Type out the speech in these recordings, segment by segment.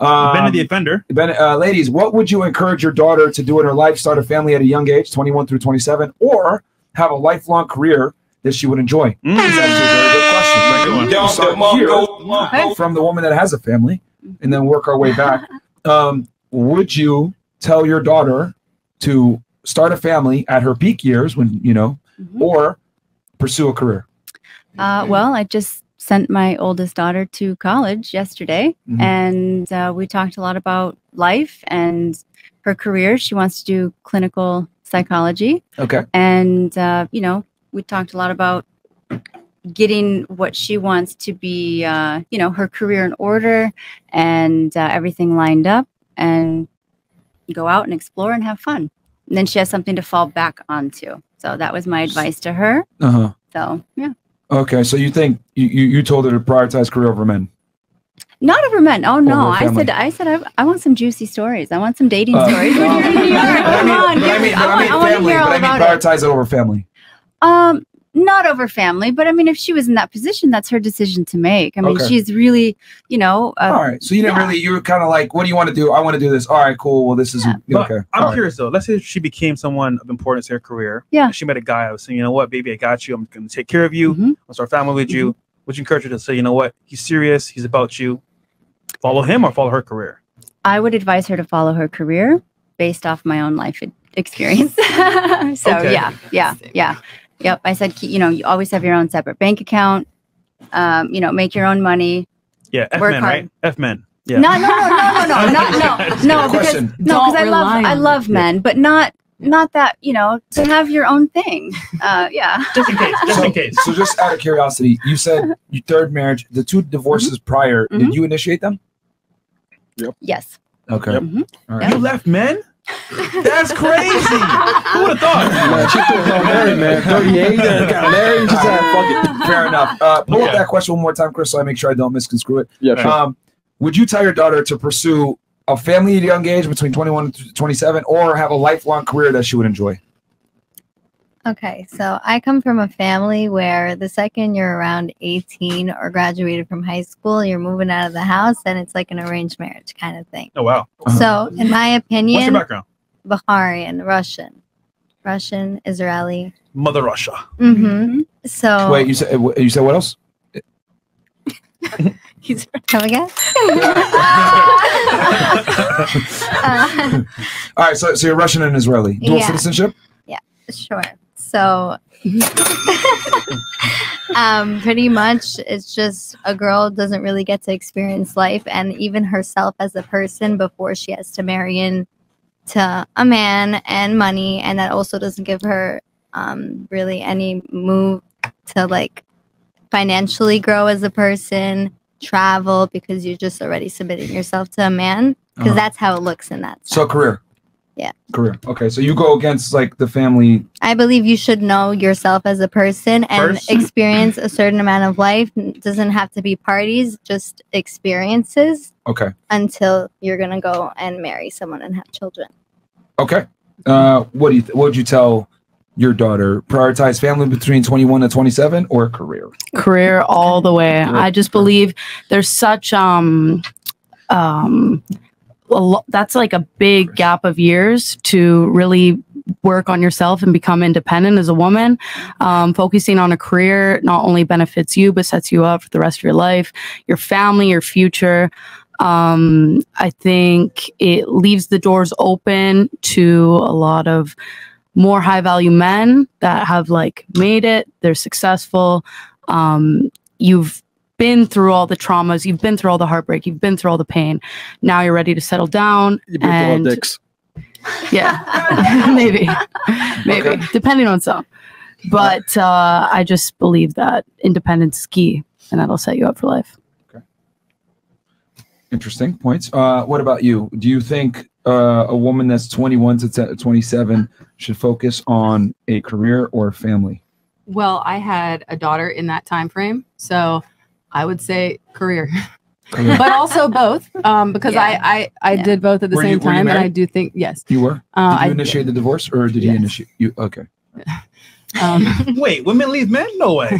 Ben the offender. Ladies, what would you encourage your daughter to do in her life? Start a family at a young age, 21 through 27, or have a lifelong career that she would enjoy? That's actually a very good question. From the woman that has a family, and then work our way back. Would you tell your daughter to start a family at her peak years, when or pursue a career? Well, I just sent my oldest daughter to college yesterday, and we talked a lot about life and her career. She wants to do clinical psychology. Okay. And, we talked a lot about getting what she wants to be, her career in order and everything lined up, and go out and explore and have fun. And then she has something to fall back onto. So that was my advice to her. So, yeah. Okay, so you think you told her to prioritize career over men? Not over men. Oh no, I said I want some juicy stories. I want some dating stories. I mean prioritize it over family. Not over family, but I mean, if she was in that position, that's her decision to make. I mean, she's really, all right. So you didn't really, you were kind of like, what do you want to do? I want to do this. All right, cool. Well, this is okay. I'm curious though. Let's say she became someone of importance in her career. Yeah. And she met a guy. I was saying, you know what, baby, I got you. I'm going to take care of you. I'll start a family with you. Would you encourage her to say, you know what, he's serious. He's about you. Follow him or follow her career? I would advise her to follow her career based off my own life experience. So yeah. Yep. I said, you always have your own separate bank account, make your own money. Yeah. F-men, right? F-men. Yeah. No, because I love men, but not that, to have your own thing. Yeah. Just in case. So just out of curiosity, you said your third marriage, the 2 divorces prior, did you initiate them? Yep. Yes. Okay. Yep. All right. You left men? That's crazy. Who would have thought? Man, she got married, man. 38, got married, just had fuck it. Fair enough. Pull up that question one more time, Chris, so I make sure I don't misconstrue it. Yeah, sure. Would you tell your daughter to pursue a family at a young age between 21 and 27, or have a lifelong career that she would enjoy? Okay, so I come from a family where the second you're around 18 or graduated from high school, you're moving out of the house, and it's like an arranged marriage kind of thing. Oh, wow. So, in my opinion... What's your background? Baharian, Russian, Israeli. Mother Russia. So... Wait, you said what else? Come again? All right, so you're Russian and Israeli. Dual citizenship? Yeah, sure. So pretty much it's just a girl doesn't really get to experience life and even herself as a person before she has to marry into a man and money, and that also doesn't give her really any move to like financially grow as a person, travel, because you're just already submitting yourself to a man, because that's how it looks in that sense. So career. Yeah. Career. Okay, so you go against like the family. I believe you should know yourself as a person and experience a certain amount of life. It doesn't have to be parties, just experiences. Okay. Until you're gonna go and marry someone and have children. Okay. What would you tell your daughter? Prioritize family between 21 and 27, or career? Career all the way. I just believe there's such that's like a big gap of years to really work on yourself and become independent as a woman. Focusing on a career not only benefits you, but sets you up for the rest of your life, your family, your future. I think it leaves the doors open to a lot of more high value men that have like made it, they're successful. You've been through all the traumas, you've been through all the heartbreak, you've been through all the pain. Now you're ready to settle down. You've been through all dicks. Yeah, maybe, depending on some. But I just believe that independence is key, and that'll set you up for life. Okay. Interesting points. What about you? Do you think a woman that's 21 to 27 should focus on a career or a family? Well, I had a daughter in that time frame, so I would say career. But also both, because I did both at the same time, and I do think yes. You were? Did you initiate the divorce, or did he initiate you? Okay. Wait, women leave men? No way.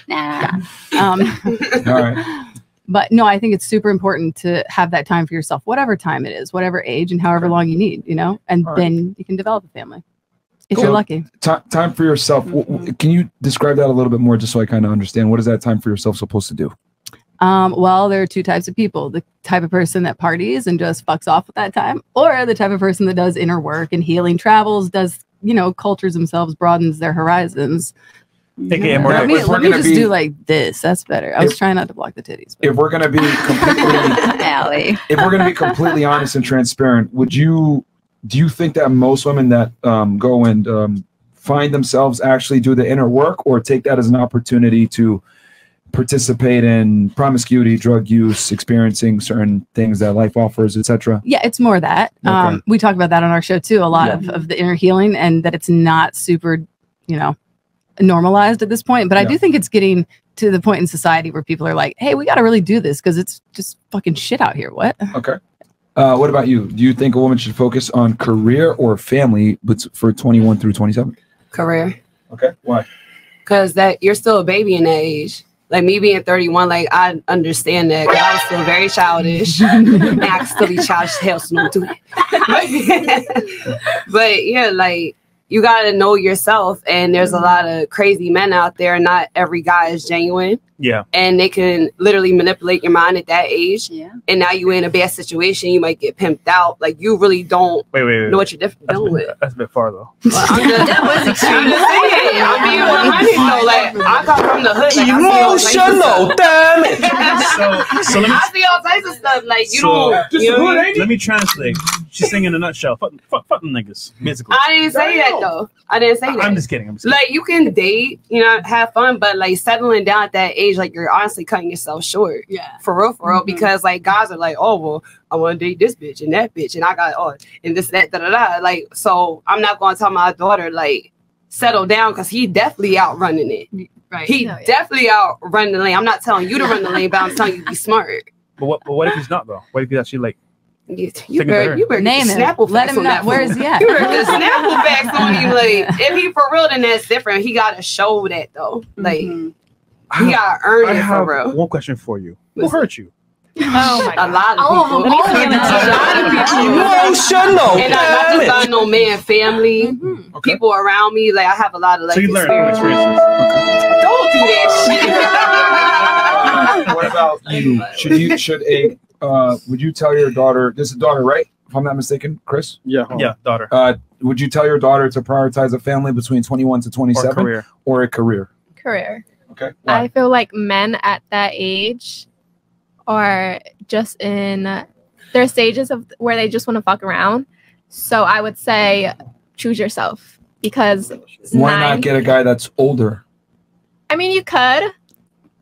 Nah. All right. But no, I think it's super important to have that time for yourself, whatever time it is, whatever age and however long you need, you know, and then you can develop a family if you're lucky. Time for yourself. Can you describe that a little bit more just so I kind of understand? What is that time for yourself supposed to do? Well, there are two types of people: the type of person that parties and just fucks off with that time, or the type of person that does inner work and healing, travels, does, you know, cultures themselves, broadens their horizons. Let me just do like this. That's better. I was trying not to block the titties. If we're gonna be completely honest and transparent, do you think that most women that go and find themselves actually do the inner work, or take that as an opportunity to participate in promiscuity, drug use, experiencing certain things that life offers, etc.? Yeah, it's more that. Okay. We talk about that on our show too, a lot of the inner healing, and that it's not super, you know, normalized at this point. But I do think it's getting to the point in society where people are like, hey, we got to really do this because it's just fucking shit out here. What? Okay. What about you? Do you think a woman should focus on career or family for 21 through 27? Career. Okay. Why? Because that you're still a baby in that age. Like me being 31, like I understand that, 'cause I was still very childish. And I can still be childish as hell, so don't do it. But yeah, like you gotta know yourself, and there's a lot of crazy men out there. Not every guy is genuine. Yeah. And they can literally manipulate your mind at that age. Yeah. And now you in a bad situation, you might get pimped out. Like you really don't know what you're dealing with. That's a bit far though. Well, that was extreme. I'm just saying. I'm being 100 though. Like I come from the hood. Like, emotional, damn it. So let me, I see all types of stuff. Like you don't. You know what I mean? Let me translate. She's saying in a nutshell. Fuck them niggas. Basically. I didn't say that though. I didn't say that. I'm just kidding. Like you can date, you know, have fun, but like settling down at that age, like you're honestly cutting yourself short. Yeah. For real. Because like guys are like, oh well, I want to date this bitch and that bitch, and I got and this, that, da da da. Like, so I'm not gonna tell my daughter like settle down because he definitely outrunning it. Right. He definitely outrunning the lane. I'm not telling you to run the lane, but I'm telling you to be smart. But what if he's not though? What if he's actually like? You better name him. Let him know. Where is he at? You better get Snapple facts on him. Like, if he for real, then that's different. He got to show that though. Like, he got to earn it for real. One question for you. Who hurt you? Oh my God. A lot of people. A lot of people. Emotional. And not just by no man, family, people around me. Like, I have a lot of like. So you learned from experiences. Don't do that shit. What about you? Would you tell your daughter? This is a daughter, right? If I'm not mistaken, Chris. Yeah, daughter. Would you tell your daughter to prioritize a family between 21 to 27 or a career? Career. Okay. Why? I feel like men at that age are just in their stages of where they just want to fuck around. So I would say choose yourself, because why not get a guy that's older? I mean, you could,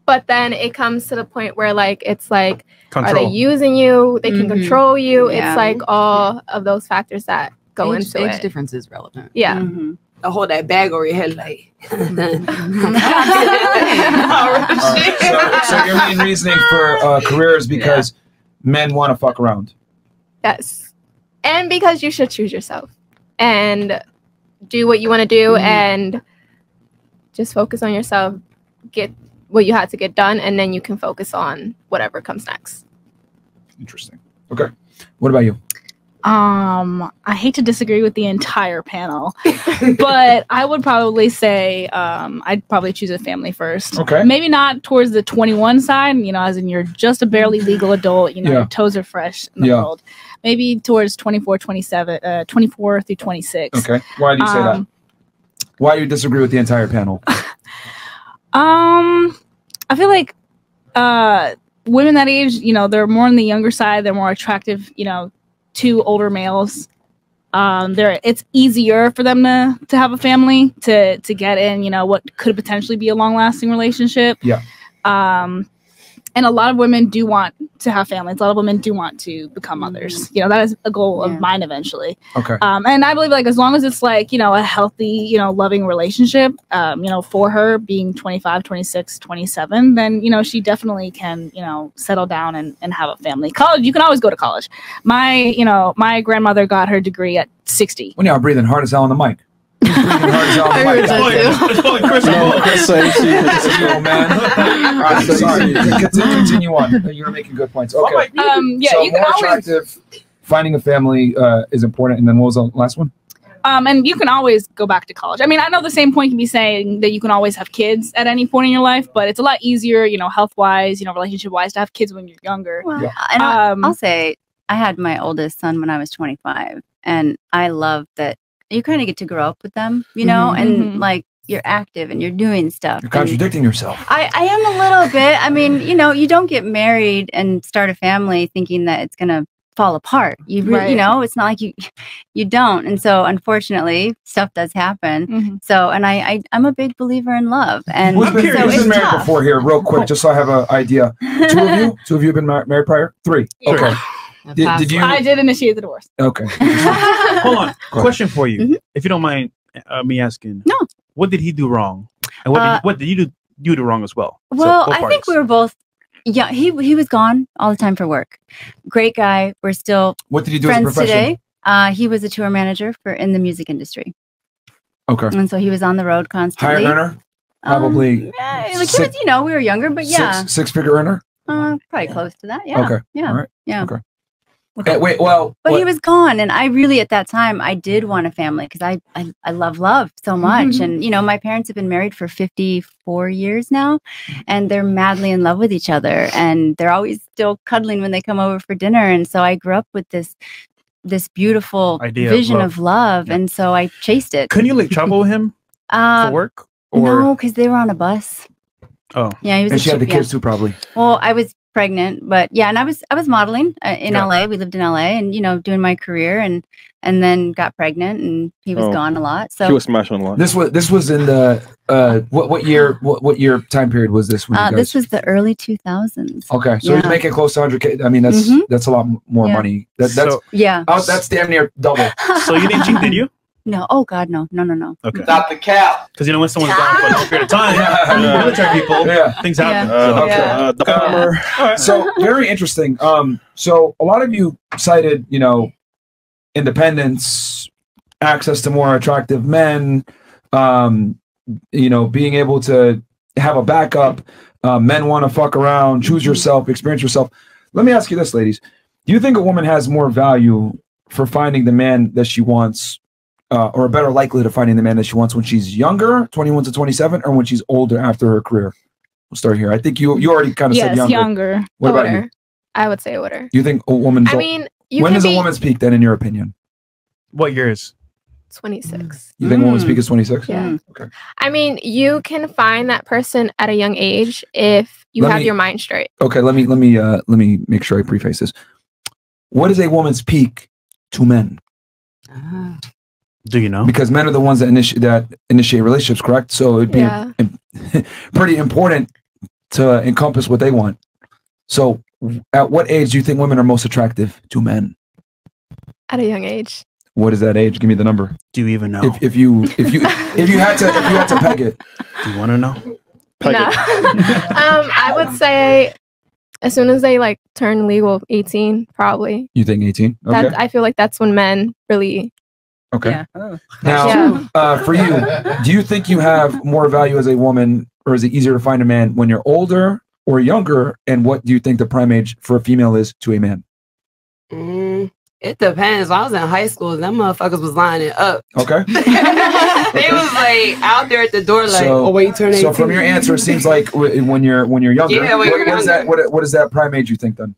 but then it comes to the point where like it's like, are they using you? They can control you. Yeah. It's like all of those factors that go into it. Age difference is relevant. Yeah. I hold that bag over your head like. So your main reasoning for career is because men want to fuck around. Yes. And because you should choose yourself and do what you want to do and just focus on yourself, get what you had to get done, and then you can focus on whatever comes next. Interesting. Okay. What about you? I hate to disagree with the entire panel, but I would probably say I'd probably choose a family first. Okay. Maybe not towards the 21 side, you know, as in you're just a barely legal adult, you know, your toes are fresh in the world. Maybe towards 24 through 26. Okay. Why do you say that? Why do you disagree with the entire panel? I feel like women that age, you know, they're more on the younger side, they're more attractive, you know, to older males. It's easier for them to have a family, to get in, you know, what could potentially be a long-lasting relationship. Yeah. And a lot of women do want to have families. A lot of women do want to become mothers. You know, that is a goal of mine eventually. Okay. And I believe like as long as it's like, you know, a healthy, you know, loving relationship, you know, for her being 25, 26, 27, then, you know, she definitely can, you know, settle down and have a family. College, you can always go to college. My grandmother got her degree at 60. When you're breathing hard as hell on the mic. breathing hard as hell. I heard that It's probably Chris. No, Chris said Oh, man. All right, sorry. Continue on. You're making good points. Okay. Yeah, so you can more always attractive. Finding a family is important. And then what was the last one? and you can always go back to college. I mean, I know the same point can be saying that you can always have kids at any point in your life, but it's a lot easier, you know, health wise, you know, relationship wise, to have kids when you're younger. Well, and I'll say I had my oldest son when I was 25, and I love that you kind of get to grow up with them, you know, and like you're active and you're doing stuff. You're contradicting yourself. I am a little bit. I mean, you know, you don't get married and start a family thinking that it's gonna fall apart. You know, it's not like you don't. And so unfortunately stuff does happen. So, and I'm a big believer in love. And Who's been married before here, real quick, just so I have an idea. Two of you have been married prior? Three. Okay. Did you? I did initiate the divorce. Okay. Hold on. Question for you, if you don't mind me asking. No. What did he do wrong? And what did you do wrong as well? Well, I think we were both. Yeah, he was gone all the time for work. Great guy. We're still What did he do as a friends profession? today. He was a tour manager in the music industry. Okay. And so he was on the road constantly. Higher earner? Probably. Yeah, like he was, you know, we were younger, but yeah. Six-figure earner? Probably close to that. Yeah. Okay. Yeah. All right. Yeah. Okay. Wait, well. But he was gone, and I really, at that time, I did want a family because I love love so much. And, you know, my parents have been married for 54 years now, and they're madly in love with each other. And they're always still cuddling when they come over for dinner. And so I grew up with this beautiful vision of love. And so I chased it. Couldn't you like travel with him for work? No, because they were on a bus. Oh. Yeah, he was And she had the kids too, probably. Well, I was pregnant, but yeah, and I was modeling in LA. We lived in LA, and you know, doing my career, and then got pregnant, and he was gone a lot. So he was smashing a lot. This was in the what year time period was this? This was the early 2000s. Okay, so he's making close to 100K. I mean, that's a lot more money. That's that's damn near double. So you didn't cheat, did you? No. Oh God, no. Okay. Stop the cap. Because you know when someone's gone for a long period of time, military people, things happen. So very interesting. So a lot of you cited, you know, independence, access to more attractive men, you know, being able to have a backup. Men want to fuck around, choose yourself, experience yourself. Let me ask you this, ladies. Do you think a woman has more value for finding the man that she wants, or a better likelihood of finding the man that she wants when she's younger, 21 to 27, or when she's older after her career? We'll start here. I think you already kind of said younger. What about you? I would say older. You think a woman's... I mean, when is a woman's peak then, in your opinion? What years? 26. You think a woman's peak is 26? Yeah. Okay. I mean, you can find that person at a young age if you have your mind straight. Okay, let me make sure I preface this. What is a woman's peak to men? Do you know? Because men are the ones that initiate relationships, correct? So it'd be pretty important to encompass what they want. So at what age do you think women are most attractive to men? At a young age. What is that age? Give me the number. Do you even know? If you had to peg it. Do you want to know? No. I would say as soon as they like turn legal, 18, probably. You think 18? Okay. I feel like that's when men really. Okay. Yeah. Now, for you, do you think you have more value as a woman, or is it easier to find a man when you're older or younger? And what do you think the prime age for a female is to a man? It depends. When I was in high school, them motherfuckers was lining up. Okay. They was like out there at the door, like, oh wait, you turn 18. So from your answer, it seems like when you're younger. Yeah, when you're younger. What is that prime age you think then?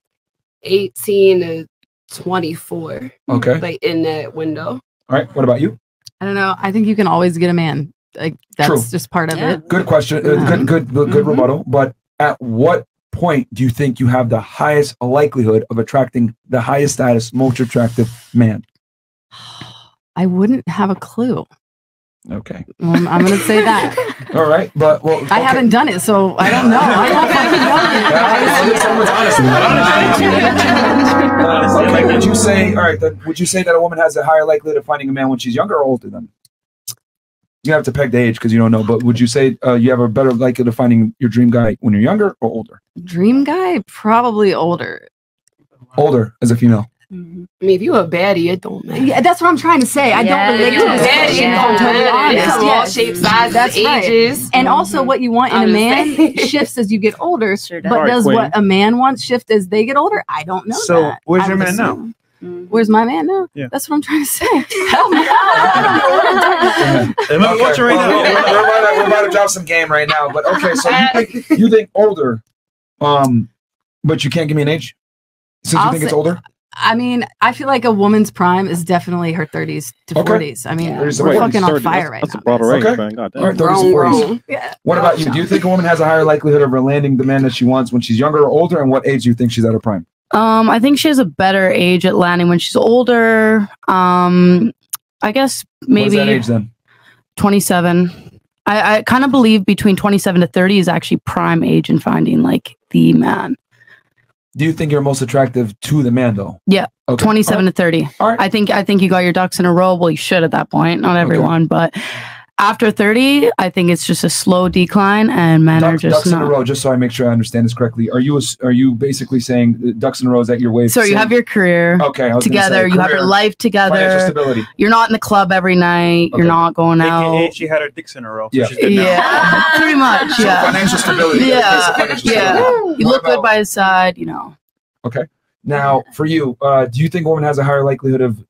18 to 24. Okay. Like in that window. All right. What about you? I don't know. I think you can always get a man. Like that's just part of it. Good question. Good rebuttal. But at what point do you think you have the highest likelihood of attracting the highest status, most attractive man? I wouldn't have a clue. Okay. I'm going to say that. All right. But I haven't done it, so I don't know. Would you say, all right, then, would you say that a woman has a higher likelihood of finding a man when she's younger or older then? You have to peg the age because you don't know, but would you say you have a better likelihood of finding your dream guy when you're younger or older? Dream guy? Probably older. Older as a female. I mean, if you a baddie, it don't matter. Yeah, that's what I'm trying to say. I don't relate to this. Baddie, I'm totally honest. Come all shapes, sizes, That's ages. right. And also, what you want in a man shifts as you get older. Sure does. But Right, does Queen. what a man wants shift as they get older? I don't know. So, that. where's I your would man now? assume. Where's my man now? Yeah. That's what I'm trying to say. Help me out. Am I watching right now? We're about to drop some game right now. But okay, so you think older, but you can't give me an age? Since you think it's older? I mean, I feel like a woman's prime is definitely her 30s to 40s. I mean, we're fucking on fire right now. That's a broader range, Okay. man. God damn. All right, 30s to 40s. Yeah. What about you? Do you think a woman has a higher likelihood of landing the man that she wants when she's younger or older? And what age do you think she's at her prime? I think she has a better age at landing when she's older. I guess maybe What is that age then? 27. I kind of believe between 27 to 30 is actually prime age in finding like the man. Do you think you're most attractive to the man though? Yeah. Okay. 27 to 30. All right. I think you got your ducks in a row. Well, you should at that point. Not everyone, but after 30, I think it's just a slow decline and men are just ducks in a not. row. Just so I make sure I understand this correctly, are you basically saying ducks in a row is at your wave? So you have your career okay I was gonna together, say, you have your career, life financial together. stability. You're not in the club every night. Okay. You're not going out. AKA she had her dicks in a row. So Yeah. she's good now. Yeah, pretty much. So Yeah. financial stability. Yeah. Financial Yeah. stability. You What look good about- by his side, you know. Okay. Now, for you, do you think a woman has a higher likelihood of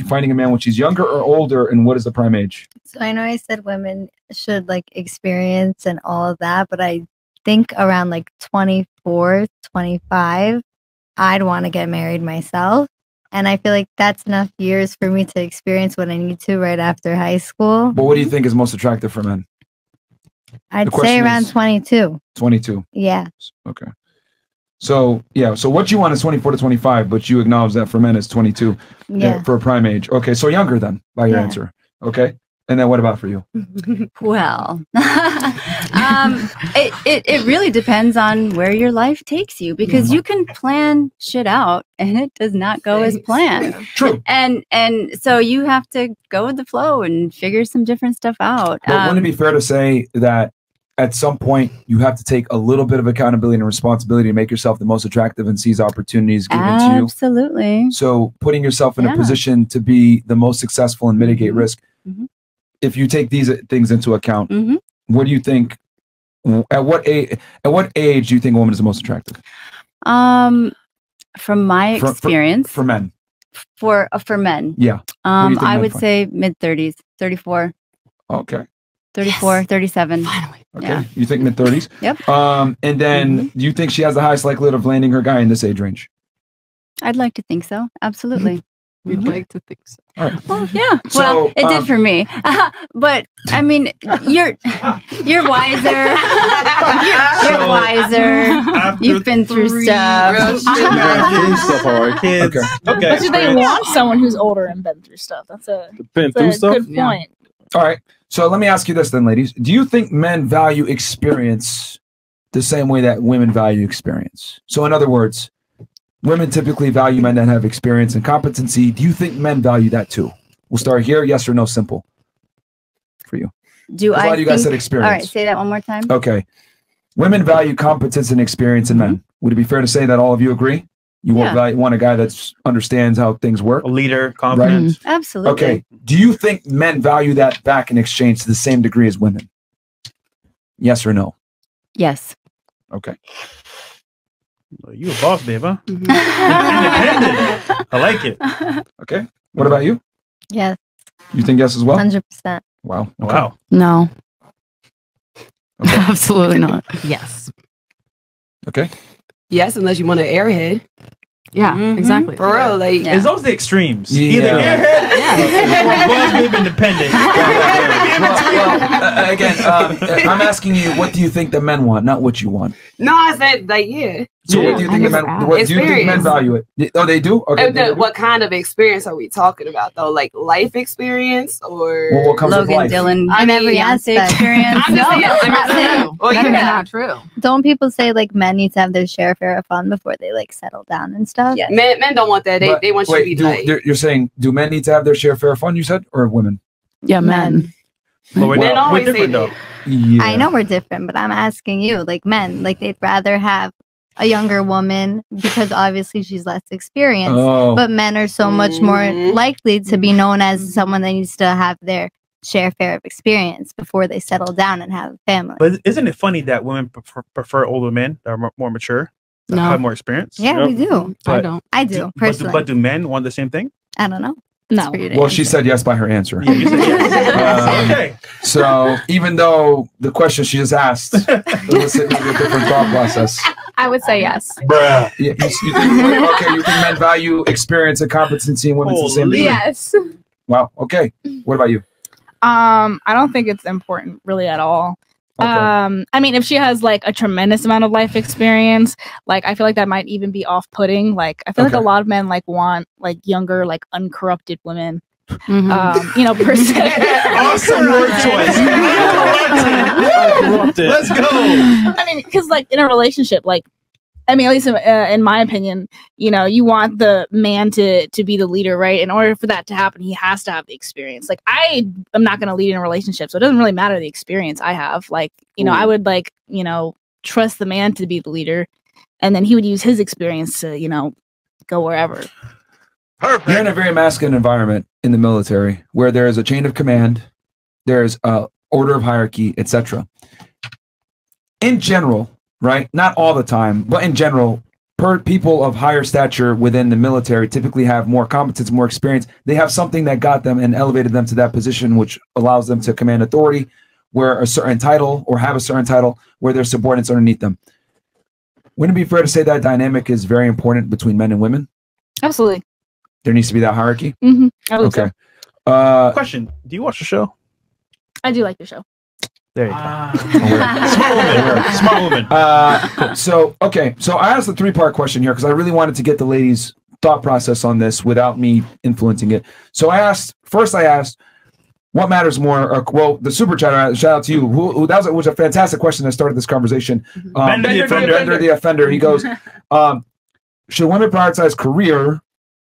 finding a man when she's younger or older? And what is the prime age? So I know I said women should like experience and all of that, but I think around like 24, 25, I'd want to get married myself. And I feel like that's enough years for me to experience what I need to right after high school. But what do you think is most attractive for men? I'd question say around is- 22. 22. Yeah. Okay. So, yeah. So what you want is 24 to 25, but you acknowledge that for men is 22 Yeah. for a prime age. Okay. So younger then by your Yeah. answer. Okay. And then what about for you? Well, it really depends on where your life takes you because you can plan shit out and it does not go as planned. True. And so you have to go with the flow and figure some different stuff out. But wouldn't it be fair to say that at some point you have to take a little bit of accountability and responsibility to make yourself the most attractive and seize opportunities given to you? Absolutely. So putting yourself in a Yeah. position to be the most successful and mitigate risk. Mhm. If you take these things into account, Mhm. what do you think? At what age do you think a woman is the most attractive From my For- experience, for men? for men, Yeah. What do you think I men would find? say mid 30s, 34, Okay. 34, 37. Okay. Yeah. You think mid 30s? Yep. And then do you think she has the highest likelihood of landing her guy in this age range? I'd like to think so. Absolutely. We'd like to think so. All right. Well, yeah. So, Well, it did for me. But I mean, you're wiser. You're wiser. You've been through stuff. Kids. Okay. Okay. But do they want someone who's older and been through stuff? That's a Been that's through a stuff? good point. All right. So let me ask you this then, ladies. Do you think men value experience the same way that women value experience? So in other words, women typically value men that have experience and competency. Do you think men value that too? We'll start here. Yes or no, simple. For you. Do A lot I of you guys think- said experience. All right, say that one more time. Okay. Women value competence and experience in men. Would it be fair to say that all of you agree? You Yeah. want a guy that understands how things work? A leader, confident. Absolutely. Okay. Do you think men value that back in exchange to the same degree as women? Yes or no? Yes. Okay. Well, you a boss, babe, huh? Independent. I like it. Okay. What about you? Yes. You think yes as well? 100%. Wow. Okay. Wow. No. Absolutely not. Yes. Okay. Yes, unless you want an airhead. Yeah, exactly. For real, like It's always the extremes. Yeah. Either airhead or boss, babe, independent. Again, I'm asking you, what do you think the men want, not what you want? no, I said like yeah. So what do you think the men? What do you think men Experience. value it? Oh, they do. Okay. And then what kind of experience are we talking about though? Like life experience or Well, what comes with Logan life? Dylan I In mean, every Beyonce aspect. experience. I'm just saying, No, I'm that's just saying. not Well, That is yeah. not true. Don't people say like men need to have their share of fun before they like settle down and stuff? Yes. Men don't want that. They But they want you to be wait, like you're saying, do men need to have their share fair fun? You said, or women? Yeah, men. But we're, Men we're always say different though. that. Yeah. I know we're different, but I'm asking you, like men, like they'd rather have a younger woman because obviously she's less experienced. Oh. But men are so much more likely to be known as someone that needs to have their fair of experience before they settle down and have a family. But isn't it funny that women prefer older men that are more mature, that have more experience? Yeah, we do. But I do personally. But do men want the same thing? I don't know. No. Well, she said yes by her answer. Yeah, you said yes. Okay. So even though the question she just asked elicited maybe a different thought process. I would say yes. Bruh. You think, okay, you think men value experience and competency in women the same thing? Yes. Wow. Okay. What about you? I don't think it's important really at all. Okay. I mean, if she has like a tremendous amount of life experience, like I feel like that might even be off-putting. Like I feel like a lot of men like want like younger, like uncorrupted women. You know, per se. Awesome word choice. Let's go. I mean, because like in a relationship, like I mean, at least in my opinion, you know, you want the man to be the leader, right? In order for that to happen, he has to have the experience. Like, I am not going to lead in a relationship, so it doesn't really matter the experience I have. Like, you know, I would like, you know, trust the man to be the leader, and then he would use his experience to, you know, go wherever. Perfect. You're in a very masculine environment in the military where there is a chain of command, there's a order of hierarchy, etc. In general, right? Not all the time, but in general, people of higher stature within the military typically have more competence, more experience. They have something that got them and elevated them to that position, which allows them to command authority, wear a certain title or have a certain title where their subordinates underneath them. Wouldn't it be fair to say that dynamic is very important between men and women? Absolutely. There needs to be that hierarchy? Okay. Question. Do you watch the show? I do like the show. There you go. Smart woman. So I asked a three-part question here because I really wanted to get the ladies' thought process on this without me influencing it. So I asked, what matters more? Well, the super chat, shout out to you. That was a fantastic question that started this conversation. Bender the Offender. He goes, should women prioritize career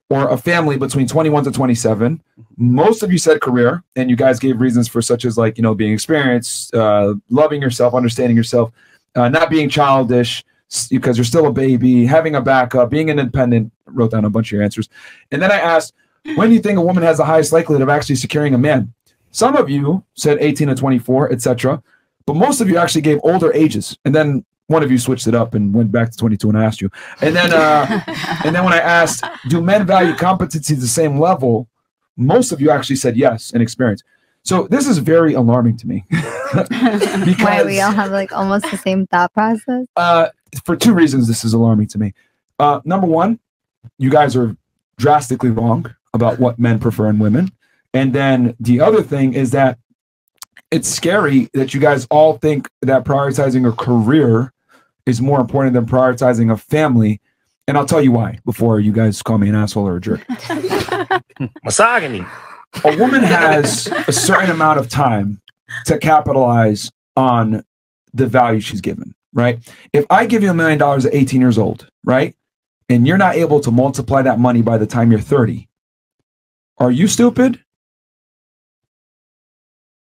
or a family between 21 to 27? Most of you said career, and you guys gave reasons for such as like, you know, being experienced, loving yourself, understanding yourself, not being childish because you're still a baby, having a backup, being independent. Wrote down a bunch of your answers. And then I asked, when do you think a woman has the highest likelihood of actually securing a man? Some of you said 18 to 24, etc. But most of you actually gave older ages. And then one of you switched it up and went back to 22 and I asked you. And then when I asked, do men value competency at the same level? Most of you actually said yes, and experience. So this is very alarming to me. Because, why we all have like almost the same thought process? For two reasons, this is alarming to me. Number one, you guys are drastically wrong about what men prefer in women. And then the other thing is that it's scary that you guys all think that prioritizing a career is more important than prioritizing a family. And I'll tell you why before you guys call me an asshole or a jerk. Misogyny. A woman has a certain amount of time to capitalize on the value she's given, right? If I give you $1 million at 18 years old, right? And you're not able to multiply that money by the time you're 30, are you stupid?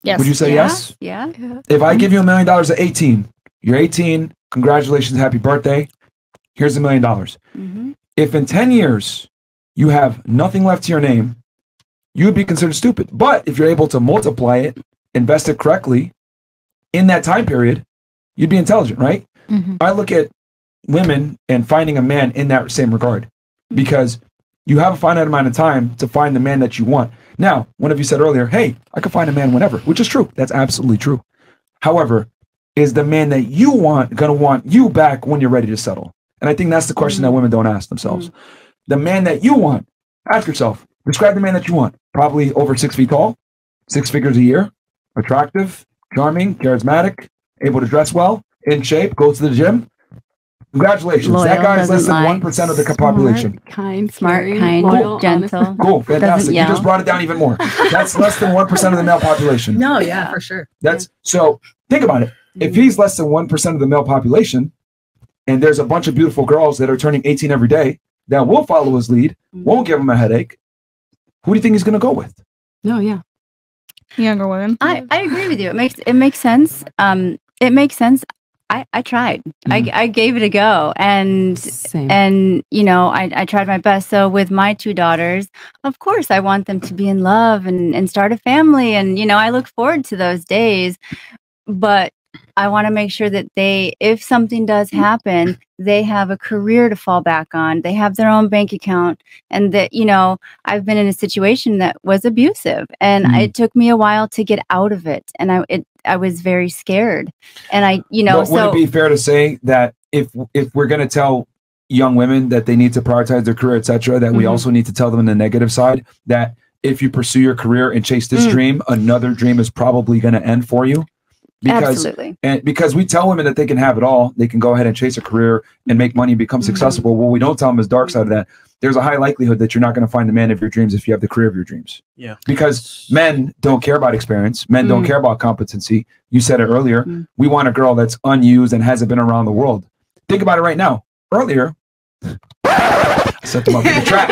Yes. Would you say yes? Yeah. If I give you $1 million at 18, you're 18, congratulations, happy birthday. Here's $1 million. If in 10 years you have nothing left to your name, you would be considered stupid. But if you're able to multiply it, invest it correctly in that time period, you'd be intelligent, right? I look at women and finding a man in that same regard because you have a finite amount of time to find the man that you want. Now, one of you said earlier, hey, I can find a man whenever, which is true. That's absolutely true. However, is the man that you want going to want you back when you're ready to settle? And I think that's the question that women don't ask themselves. The man that you want, ask yourself, describe the man that you want. Probably over 6 feet tall, 6 figures a year, attractive, charming, charismatic, able to dress well, in shape, goes to the gym. Congratulations. Loyal, that guy is less than doesn't 1% of the population. Smart, kind, Cool. gentle. Cool, fantastic. You yell. just brought it down even more. That's less than 1% of the male population. No, yeah, for sure. That's so think about it. If he's less than 1% of the male population, and there's a bunch of beautiful girls that are turning 18 every day that will follow his lead, won't give him a headache, who do you think he's going to go with? No, yeah. Younger women. I agree with you. It makes sense. It makes sense. I tried. I gave it a go, and you know, I tried my best. So with my 2 daughters, of course, I want them to be in love and start a family, and you know, I look forward to those days. But I want to make sure that they, if something does happen, they have a career to fall back on. They have their own bank account, and that, you know, I've been in a situation that was abusive, and it took me a while to get out of it. And I was very scared, and you know, but would it be fair to say that if we're going to tell young women that they need to prioritize their career, etc., that we also need to tell them in the negative side that if you pursue your career and chase this dream, another dream is probably going to end for you? Absolutely. And because we tell women that they can have it all, they can go ahead and chase a career and make money and become successful. What we don't tell them is dark side of that. There's a high likelihood that you're not going to find the man of your dreams if you have the career of your dreams. Yeah. Because men don't care about experience. Men don't care about competency. You said it earlier. We want a girl that's unused and hasn't been around the world. Think about it right now. Earlier, I set them up in the trap.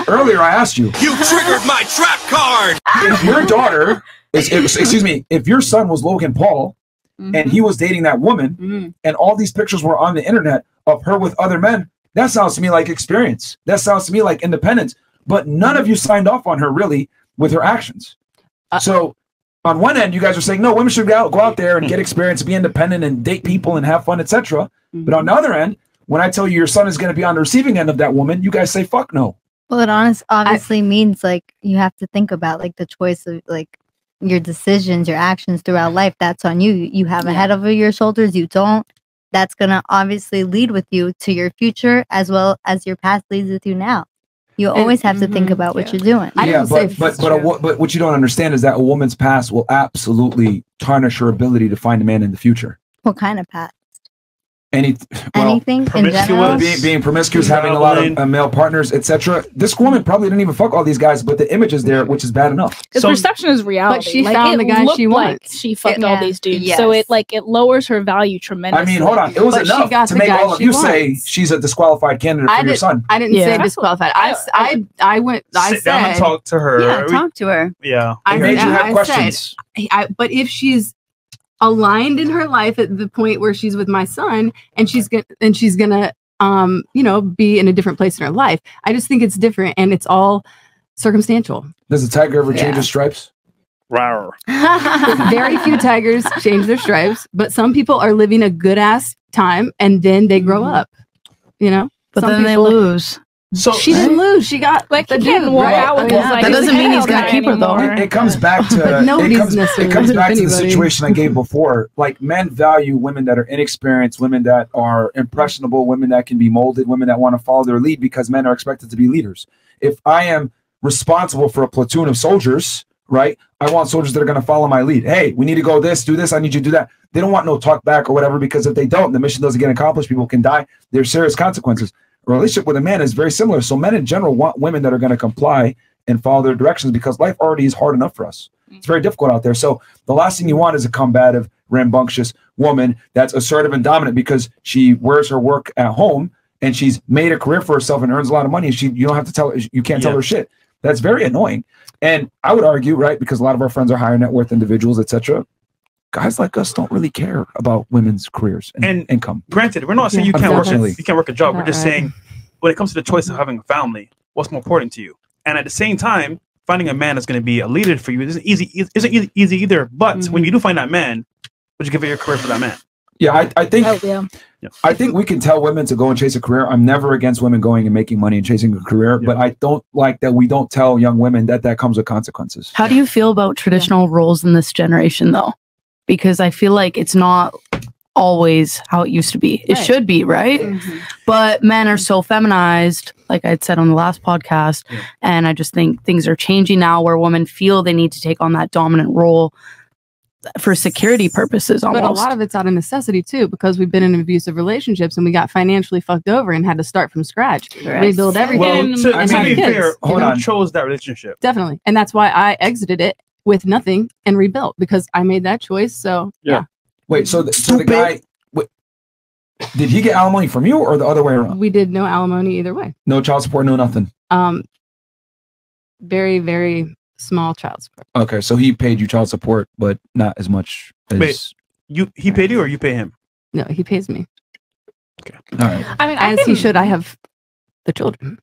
Earlier, I asked you. You triggered my trap card! If your daughter... excuse me, if your son was Logan Paul and he was dating that woman and all these pictures were on the internet of her with other men, that sounds to me like experience. That sounds to me like independence. But none of you signed off on her really with her actions. So on one end, you guys are saying, no, women should go out there and get experience, be independent and date people and have fun, etc. But on the other end, when I tell you your son is going to be on the receiving end of that woman, you guys say, fuck no. Well, it obviously means like you have to think about like the choice of like your decisions, your actions throughout life. That's on you. You have a head over your shoulders. You don't. That's going to obviously lead with you to your future as well as your past leads with you now. You always have to think about what you're doing. But what you don't understand is that a woman's past will absolutely tarnish her ability to find a man in the future. What kind of past? Anything in general? Being promiscuous, having a lot of male partners, etc. This woman probably didn't even fuck all these guys, but the image is there, which is bad enough. Because perception is reality. But she found the guy she wants. She fucked all these dudes, so it lowers her value tremendously. I mean, hold on, it was enough to make all of you say she's a disqualified candidate for your son. I didn't say disqualified. I sit down and talk to her. Yeah, talk to her. Yeah, I made you have questions. But if she's aligned in her life at the point where she's with my son and she's gonna you know, be in a different place in her life, I just think it's different and it's all circumstantial. Does a tiger ever change his stripes? Rawr. Very few tigers change their stripes, but some people are living a good ass time and then they grow up, you know, but then they lose. So she didn't lose. She got like the dude. That doesn't mean he's gonna keep her though. It comes back to it comes back to the situation I gave before. Like, men value women that are inexperienced, women that are impressionable, women that can be molded, women that want to follow their lead, because men are expected to be leaders. If I am responsible for a platoon of soldiers, right, I want soldiers that are going to follow my lead. Hey, we need to go this, do this. I need you to do that. They don't want no talk back or whatever, because if they don't, the mission doesn't get accomplished. People can die. There's serious consequences. A relationship with a man is very similar. So men in general want women that are going to comply and follow their directions, because life already is hard enough for us. It's very difficult out there. So the last thing you want is a combative, rambunctious woman that's assertive and dominant because she wears her work at home and she's made a career for herself and earns a lot of money. And you don't have to tell her, you can't tell her shit. That's very annoying. And I would argue, right, because a lot of our friends are higher net worth individuals, etc. Guys like us don't really care about women's careers and income. Granted, we're not saying you can't work a job. We're just saying when it comes to the choice of having a family, what's more important to you? And at the same time, finding a man that's going to be a leader for you isn't easy either. But when you do find that man, would you give it your career for that man? Yeah, I think we can tell women to go and chase a career. I'm never against women going and making money and chasing a career, but I don't like that we don't tell young women that comes with consequences. How do you feel about traditional roles in this generation, though? Because I feel like it's not always how it used to be. It should be, right? But men are so feminized, like I said on the last podcast, and I just think things are changing now where women feel they need to take on that dominant role for security purposes almost. But a lot of it's out of necessity too, because we've been in abusive relationships and we got financially fucked over and had to start from scratch, rebuild everything. Well, to be fair, who chose that relationship? Definitely. And that's why I exited it with nothing and rebuilt, because I made that choice. So yeah. Wait, so the guy, did he get alimony from you or the other way around? We did no alimony either way. No child support, no nothing. Very, very small child support. Okay, so he paid you child support, but not as much as. Wait, He paid you or you pay him? No, he pays me. Okay. All right. I mean, as he should. I have the children.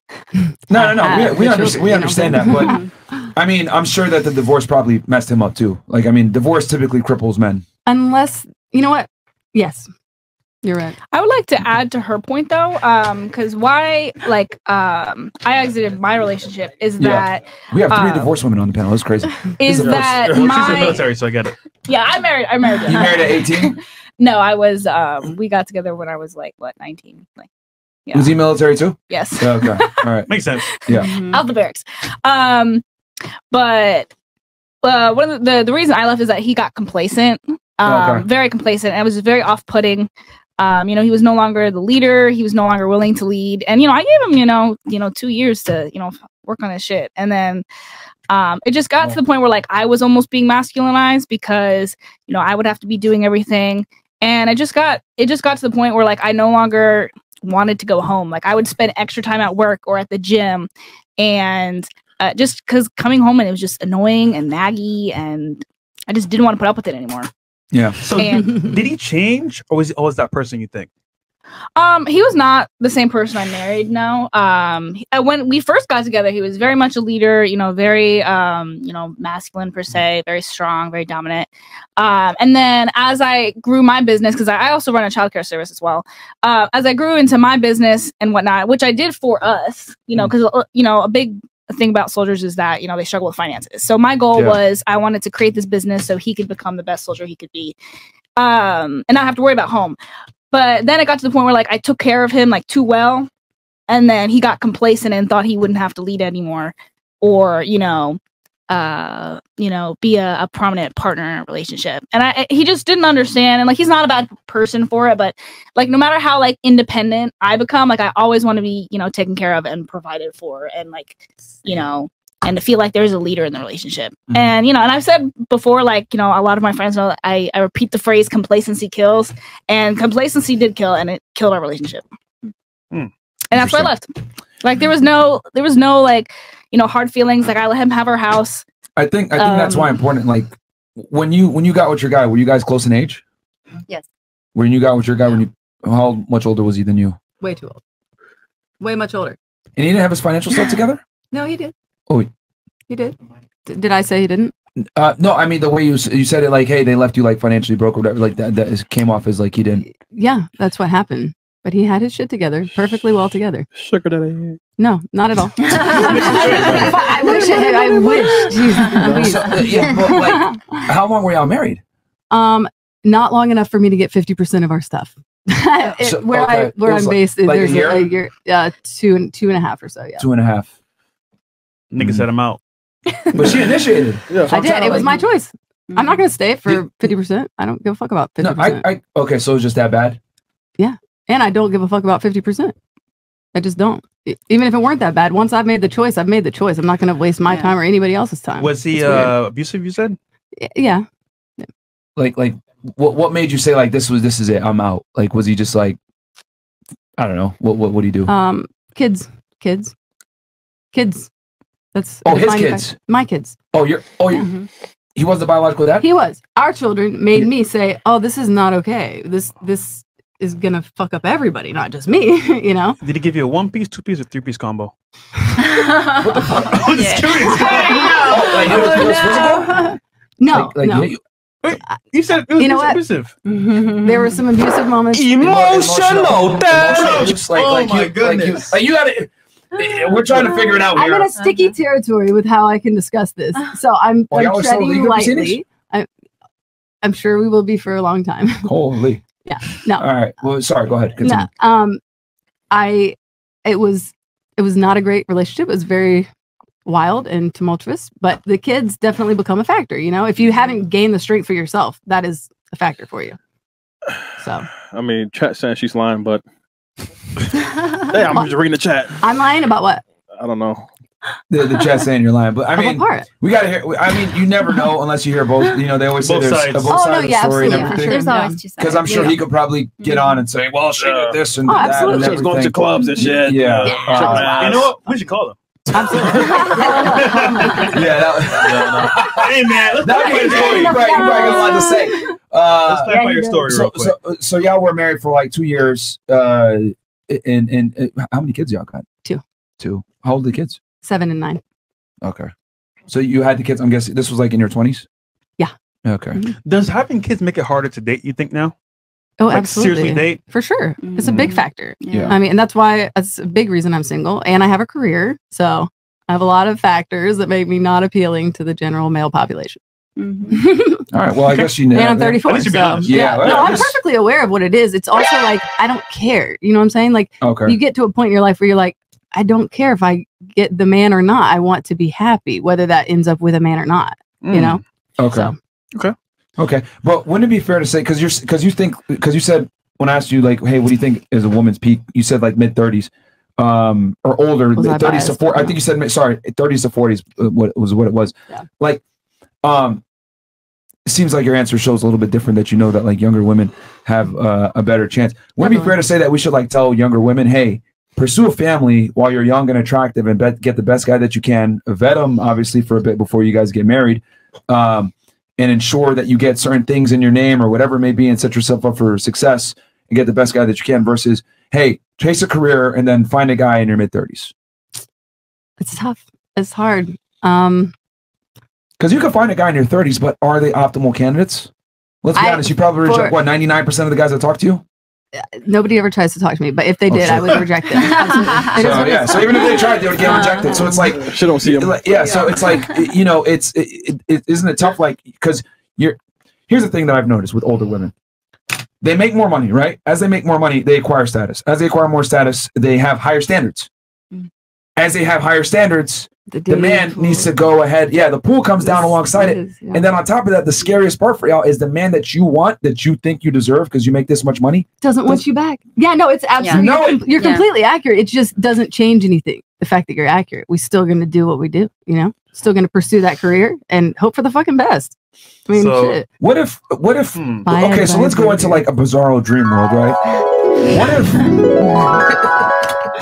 No. We understand that, but I mean, I'm sure that the divorce probably messed him up too. Like, I mean, divorce typically cripples men. Unless, you know what? Yes, you're right. I would like to add to her point though, because why, like, I exited my relationship is that we have 3 divorced women on the panel. That's crazy. Is that She's in the my military, so I get it. Yeah, I married. You married at 18? No, I was. We got together when I was like 19. Like, yeah. Was he military too? Yes. Okay. All right. Makes sense. Yeah. Out the barracks. But one of the reason I left is that he got complacent. Very complacent. And it was very off-putting. He was no longer the leader. He was no longer willing to lead. And I gave him 2 years to work on his shit. And then it just got to the point where like I was almost being masculinized because I would have to be doing everything. And it just got to the point where like I no longer wanted to go home. Like I would spend extra time at work or at the gym, and just because coming home and it was just annoying and naggy, and I just didn't want to put up with it anymore. Yeah. So did he change, or was he always that person you think? He was not the same person I married now. When we first got together, he was very much a leader, very, masculine per se, very strong, very dominant. And then as I grew my business, because I also run a childcare service as well, as I grew into my business and whatnot, which I did for us, because, a big thing about soldiers is that, they struggle with finances. So my goal was I wanted to create this business so he could become the best soldier he could be, and not have to worry about home. But then it got to the point where like I took care of him like too well, and then he got complacent and thought he wouldn't have to lead anymore, or be a prominent partner in a relationship. And he just didn't understand. And like he's not a bad person for it, but like no matter how like independent I become, like I always want to be taken care of and provided for, and like and to feel like there's a leader in the relationship. Mm-hmm. And, and I've said before, like, a lot of my friends know that I repeat the phrase complacency kills, and complacency did kill, and it killed our relationship. And that's why I left. Like, there was no like, hard feelings. Like I let him have our house. I think that's why important. Like when you got with your guy, were you guys close in age? Yes. When you got with your guy, how much older was he than you? Way too old. Way much older. And he didn't have his financial stuff together? No, he did. Oh, he did. Did I say he didn't? No, I mean the way you said it, like, hey, they left you like financially broke or whatever, like that came off as like he didn't. Yeah, that's what happened. But he had his shit together, perfectly well together. Sugar daddy. No, not at all. I wish. I wish. Jesus. But like, how long were y'all married? Not long enough for me to get 50% of our stuff. Where I'm based, like there's a year, 2.5 or so. Yeah, 2.5. Nigga said I'm out. But she initiated. Yeah, so I did. It was my choice. I'm not going to stay for 50%. I don't give a fuck about 50%. No, okay, so it was just that bad? Yeah. And I don't give a fuck about 50%. I just don't. Even if it weren't that bad, once I've made the choice, I've made the choice. I'm not going to waste my time or anybody else's time. Was he abusive, you said? Yeah. Like what made you say like this is it, I'm out? Like was he just like, I don't know, what do you do? Kids. That's his kids. My kids. Mm-hmm. He was the biological dad? He was. Our children made me say, oh, this is not okay. This is gonna fuck up everybody, not just me. Did he give you a 1-piece, 2-piece, or 3-piece combo? What the fuck? I'm just curious. No. You said it was abusive. There were some abusive moments. Emotional damage. Oh my goodness. Like you gotta. We're trying to figure it out here. I'm in a sticky territory with how I can discuss this, so I'm treading lightly. I'm sure we will be for a long time. Holy. Yeah. No. All right. Well, sorry. Go ahead. Continue. No. It was not a great relationship. It was very wild and tumultuous, but the kids definitely become a factor. If you haven't gained the strength for yourself, that is a factor for you. So. I mean, chat saying she's lying, but. Hey, I'm just reading the chat. I'm lying about what? I don't know. The chat saying you're lying, but I mean, we gotta hear. I mean, you never know unless you hear both. They always say there's both sides of the story and everything. There's always two sides. Because I'm sure he could probably get on and say, "Well, she did this and that." Absolutely. And She was going to clubs and shit. Yeah. You know what? We should call him. Absolutely. Yeah. Hey man, That was you're probably got a lot to say. Let's clarify your story real quick. So y'all were married for like 2 years. And how many kids y'all got? Two. How old are the kids? 7 and 9. Okay. So you had the kids. I'm guessing this was like in your 20s. Yeah. Okay. Does having kids make it harder to date? You think now? Oh, Like, absolutely. seriously date? For sure. It's a big factor. Yeah. I mean, and that's why it's a big reason I'm single and I have a career. So I have a lot of factors that make me not appealing to the general male population. All right. Well, I guess you know. And I'm 34. At least So, you're honest. yeah. well, No, I I'm guess- perfectly aware of what it is. It's also like, I don't care. You know what I'm saying? Like, Okay. you get to a point in your life where you're like, I don't care if I get the man or not. I want to be happy, whether that ends up with a man or not. You know? Okay. So, Okay. But wouldn't it be fair to say because you said when I asked you like, hey, what do you think is a woman's peak? You said like mid 30s, or older, Was I 30s to biased? 40. I think you said 30s to 40s. What it was. Yeah. Like, it seems like your answer shows a little bit different. That you know that like younger women have a better chance. Wouldn't it be fair to say that we should like tell younger women, hey, pursue a family while you're young and attractive, and get the best guy that you can. Vet them obviously for a bit before you guys get married. And ensure that you get certain things in your name or whatever it may be and set yourself up for success and get the best guy that you can versus, hey, chase a career and then find a guy in your mid 30s. it's tough. It's hard. Because you can find a guy in your 30s, but are they optimal candidates? Let's be honest. You probably reject, 99% of the guys that talk to you? Nobody ever tries to talk to me, but if they did, I would reject them. Absolutely. So even if they tried, they would get rejected. So it's like, She don't see him. So it's like, you know, isn't it tough? Like, because here's the thing that I've noticed with older women. They make more money, right? As they make more money, they acquire status. As they acquire more status, they have higher standards. As they have higher standards, the man needs to go ahead. Yeah, the pool comes down alongside it. And then on top of that, the scariest part for y'all is the man that you want, that you think you deserve because you make this much money. Doesn't want you back. Yeah, no, it's absolutely. You're completely accurate. It just doesn't change anything. The fact that you're accurate, we're still going to do what we do. You know, still going to pursue that carer and hope for the fucking best. I mean, shit. What if? Okay, so let's go into like a bizarro dream world, right?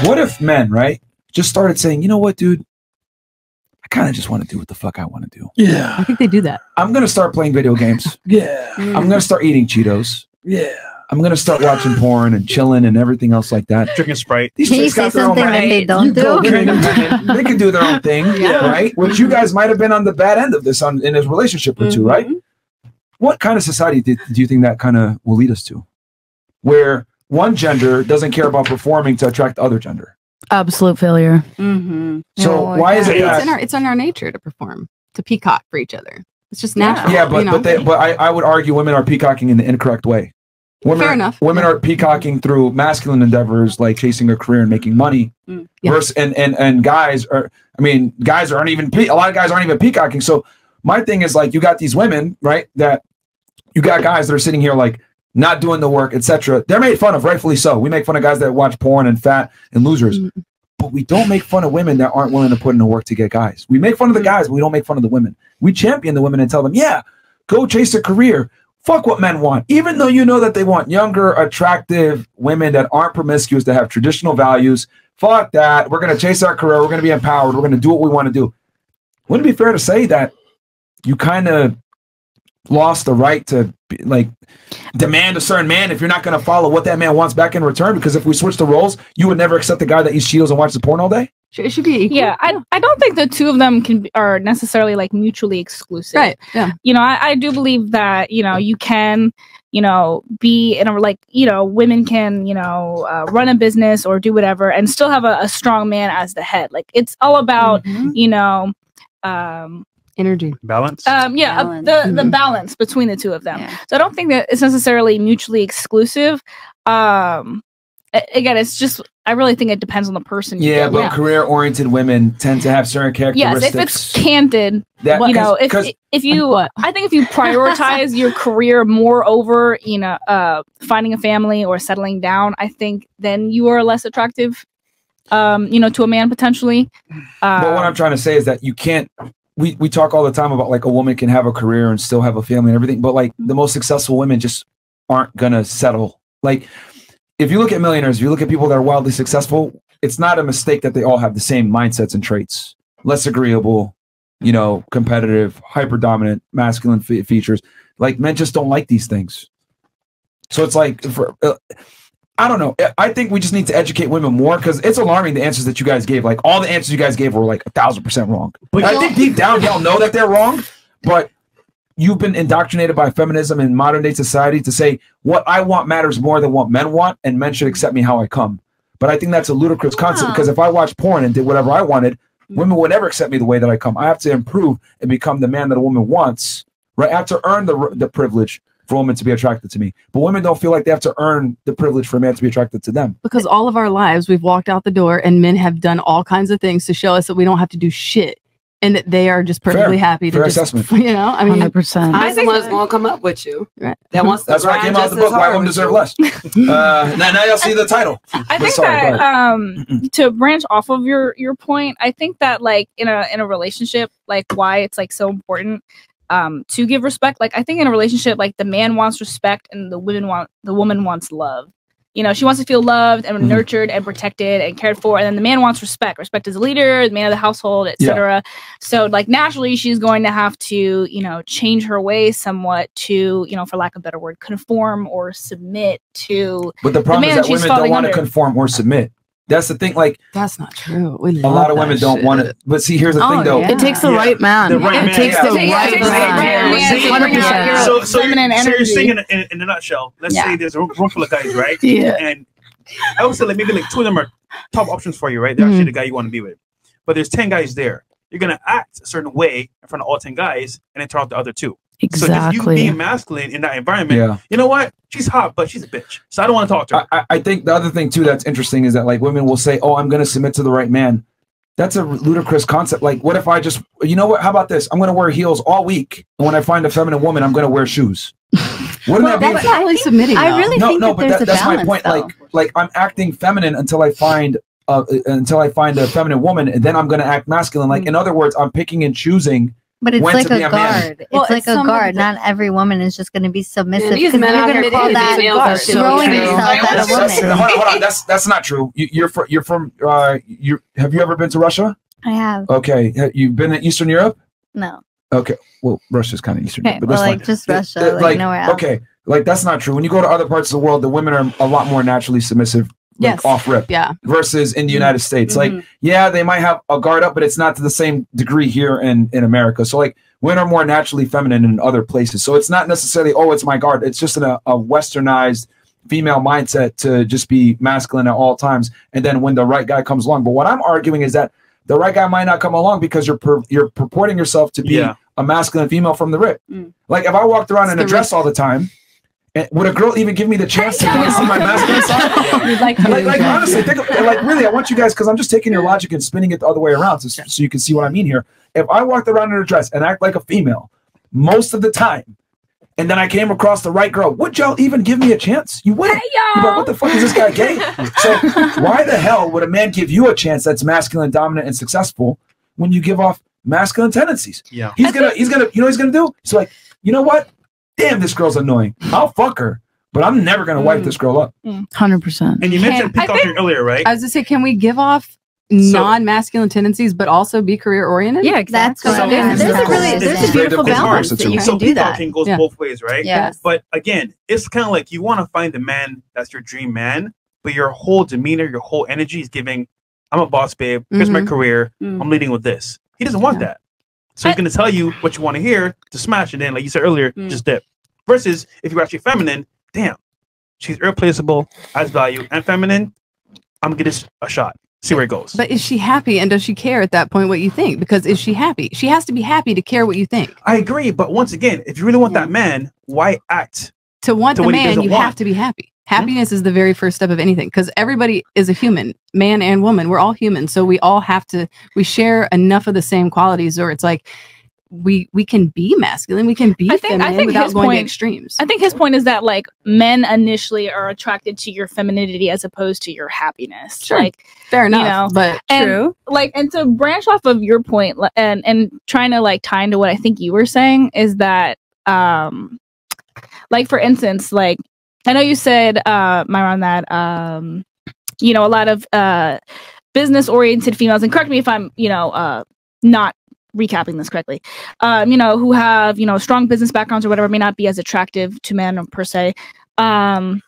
What if men, right, just started saying, you know what, dude? I kind of just want to do what the fuck I want to do. Yeah. I think they do that. I'm going to start playing video games. Yeah. I'm going to start eating Cheetos. Yeah. I'm going to start watching porn and chilling and everything else like that. Drinking Sprite. These Can you chicks say got their own something that money. they don't do? They can do their own thing, right? Which you guys might have been on the bad end of this in a relationship or two, right? What kind of society do you think that kind of will lead us to? Where one gender doesn't care about performing to attract the other gender. Absolute failure. So why is it that? It's in our nature to perform, to peacock for each other. It's just natural. Yeah, but you know? but I would argue women are peacocking in the incorrect way. Fair enough. Women are peacocking through masculine endeavors like chasing a career and making money. Versus, and guys are, I mean, guys aren't even, a lot of guys aren't even peacocking. So my thing is like, you got these women, right? That you got guys that are sitting here like not doing the work, etc. They're made fun of, rightfully so. We make fun of guys that watch porn and fat and losers. But we don't make fun of women that aren't willing to put in the work to get guys. We make fun of the guys, but we don't make fun of the women. We champion the women and tell them, yeah, go chase a career. Fuck what men want. Even though you know that they want younger, attractive women that aren't promiscuous, that have traditional values. Fuck that. We're going to chase our career. We're going to be empowered. We're going to do what we want to do. Wouldn't it be fair to say that you kind of lost the right to like demand a certain man if you're not going to follow what that man wants back in return? Because if we switch the roles, you would never accept the guy that eats Cheetos and watches porn all day? It should be equal. Yeah, I don't think the two of them are necessarily like mutually exclusive. Right. Yeah. You know, I do believe that, you know, you can, you know, be in a like, you know, women can, you know, run a business or do whatever and still have a strong man as the head. Like it's all about, you know, energy balance. The balance between the two of them. Yeah. So I don't think that it's necessarily mutually exclusive. Again, it's just I really think it depends on the person. Yeah, but career-oriented women tend to have certain characteristics. Yes, if it's candid, That- you know, because- if you, I think if you prioritize your career more over, you know, finding a family or settling down, I think then you are less attractive, you know, to a man potentially. But what I'm trying to say is that you can't. We talk all the time about like a woman can have a career and still have a family and everything, but like the most successful women just aren't gonna settle. Like if you look at millionaires, if you look at people that are wildly successful, it's not a mistake that they all have the same mindsets and traits. Less agreeable, you know, competitive, hyper dominant, masculine features. Like men just don't like these things. So it's like, I don't know. I think we just need to educate women more because it's alarming the answers that you guys gave. Like all the answers you guys gave were like 1,000% wrong. But I think deep down y'all know that they're wrong, but you've been indoctrinated by feminism in modern day society to say what I want matters more than what men want, and men should accept me how I come. But I think that's a ludicrous concept because if I watched porn and did whatever I wanted, women would never accept me the way that I come. I have to improve and become the man that a woman wants. Right? I have to earn the privilege for women to be attracted to me. But women don't feel like they have to earn the privilege for a man to be attracted to them. Because all of our lives, we've walked out the door and men have done all kinds of things to show us that we don't have to do shit. And that they are just perfectly happy to just, assessment. you know, I mean, 100%. I'm the one's going to come up with you. Right. That wants to That's why I came out with the book, Why Women Deserve Less. Now y'all see the title. I think that to branch off of your point, I think that like in a relationship, like why it's like so important to give respect. Like I think in a relationship, like the man wants respect and the woman wants love. You know, she wants to feel loved and nurtured and protected and cared for, and then the man wants respect as a leader, the man of the household, etc. So like naturally she's going to have to, you know, change her ways somewhat to, you know, for lack of a better word, conform or submit to. But the problem is that women don't want to conform or submit. That's the thing. Like that's not true. A lot of women don't want it. But see, here's the thing, though. It takes the right man. It takes the right man. So you're saying in a nutshell. Let's say there's a room full of guys, right? Yeah. And I would say like maybe like 2 of them are top options for you, right? They're actually the guy you want to be with. But there's 10 guys there. You're gonna act a certain way in front of all 10 guys, and then turn off the other 2. Exactly. So just you being masculine in that environment, you know what? She's hot, but she's a bitch. So I don't want to talk to her. I think the other thing too that's interesting is that like women will say, "Oh, I'm going to submit to the right man." That's a ludicrous concept. Like, what if I just, you know what? How about this? I'm going to wear heels all week, and when I find a feminine woman, I'm going to wear shoes. Wouldn't that be? That's not really submitting. I really think no, that but there's a that's balance, my point. though. Like I'm acting feminine until I find a feminine woman, and then I'm going to act masculine. Like in other words, I'm picking and choosing. But it's when like to be a guard. man. It's like a guard. Not every woman is just going to be submissive. Man, these Because men you're out going here to call dating that females are so throwing true. yourself at a woman. Hold on. That's not true. You're from. Have you ever been to Russia? I have. Okay. You've been in Eastern Europe? No. Okay. Well, Russia's kind of Eastern Okay. Europe, but Well, that's like fine. just Russia. Like nowhere else. Okay. Like that's not true. When you go to other parts of the world, the women are a lot more naturally submissive. Like off rip, versus in the United States. Like, yeah, they might have a guard up, but it's not to the same degree here in America. So like women are more naturally feminine in other places. So it's not necessarily, oh, it's my guard. It's just a westernized female mindset to just be masculine at all times. And then when the right guy comes along. But what I'm arguing is that the right guy might not come along because you're purporting yourself to be a masculine female from the rip. Like if I walked around in a dress all the time, would a girl even give me the chance to see my masculine side? like honestly, really, I want you guys, because I'm just taking your logic and spinning it the other way around so you can see what I mean here. If I walked around in a dress and act like a female most of the time, and then I came across the right girl, would y'all even give me a chance? You wouldn't. You'd be like, what the fuck is this guy gay? So why the hell would a man give you a chance that's masculine, dominant, and successful when you give off masculine tendencies? Yeah. He's gonna, you know what he's gonna do? He's like, you know what? Damn, this girl's annoying. I'll fuck her, but I'm never gonna wipe this girl up. 100%. And you mentioned peacocking earlier, right? I was just say, can we give off non-masculine tendencies, but also be career oriented? Yeah, exactly. There's a beautiful balance that you can do that. Peacocking goes both ways, right? Yes. But again, it's kind of like you want to find the man that's your dream man, but your whole demeanor, your whole energy is giving, I'm a boss, babe. Here's my career. I'm leading with this. He doesn't want that. So he's going to tell you what you want to hear to smash, and then, like you said earlier, just dip. Versus if you're actually feminine, damn, she's irreplaceable, has value, and feminine, I'm going to give this a shot. See where it goes. But is she happy, and does she care at that point what you think? Because is she happy? She has to be happy to care what you think. I agree, but once again, if you really want that man, why act? To want the man, you have to be happy. Happiness is the very first step of anything, because everybody is a human, man and woman. We're all human, so we all have to. We share enough of the same qualities, or it's like we can be masculine, we can be feminine without going to extremes. I think his point is that like men initially are attracted to your femininity as opposed to your happiness. Sure, like fair enough, but true. Like, and to branch off of your point and trying to like tie into what I think you were saying is that like for instance, like I know you said Myron that you know, a lot of business oriented females, and correct me if I'm not recapping this correctly, you know, who have, you know, strong business backgrounds or whatever, may not be as attractive to men per se. And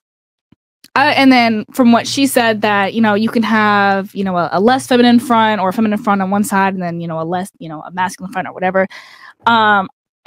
then from what she said, that, you know, you can have, you know, a less feminine front or a feminine front on one side, and then, you know, a less, you know, a masculine front or whatever.